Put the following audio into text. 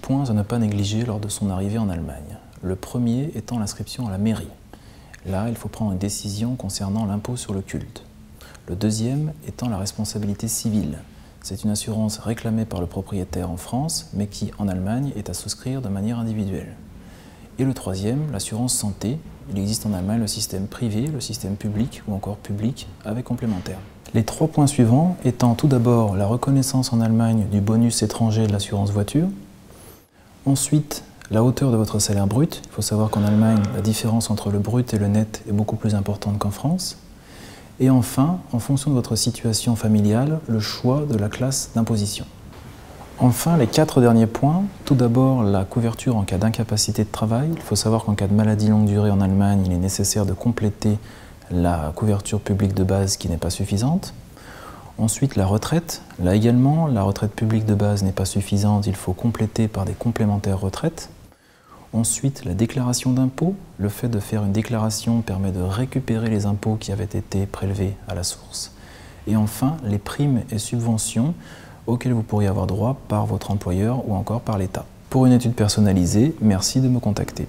points à ne pas négliger lors de son arrivée en Allemagne. Le premier étant l'inscription à la mairie. Là, il faut prendre une décision concernant l'impôt sur le culte. Le deuxième étant la responsabilité civile. C'est une assurance réclamée par le propriétaire en France, mais qui, en Allemagne, est à souscrire de manière individuelle. Et le troisième, l'assurance santé. Il existe en Allemagne le système privé, le système public ou encore public avec complémentaire. Les 3 points suivants étant tout d'abord la reconnaissance en Allemagne du bonus étranger de l'assurance voiture, ensuite la hauteur de votre salaire brut. Il faut savoir qu'en Allemagne, la différence entre le brut et le net est beaucoup plus importante qu'en France. Et enfin, en fonction de votre situation familiale, le choix de la classe d'imposition. Enfin, les 4 derniers points. Tout d'abord, la couverture en cas d'incapacité de travail. Il faut savoir qu'en cas de maladie longue durée en Allemagne, il est nécessaire de compléter la couverture publique de base qui n'est pas suffisante. Ensuite, la retraite. Là également, la retraite publique de base n'est pas suffisante, il faut compléter par des complémentaires retraites. Ensuite, la déclaration d'impôt. Le fait de faire une déclaration permet de récupérer les impôts qui avaient été prélevés à la source. Et enfin, les primes et subventions auxquelles vous pourriez avoir droit par votre employeur ou encore par l'État. Pour une étude personnalisée, merci de me contacter.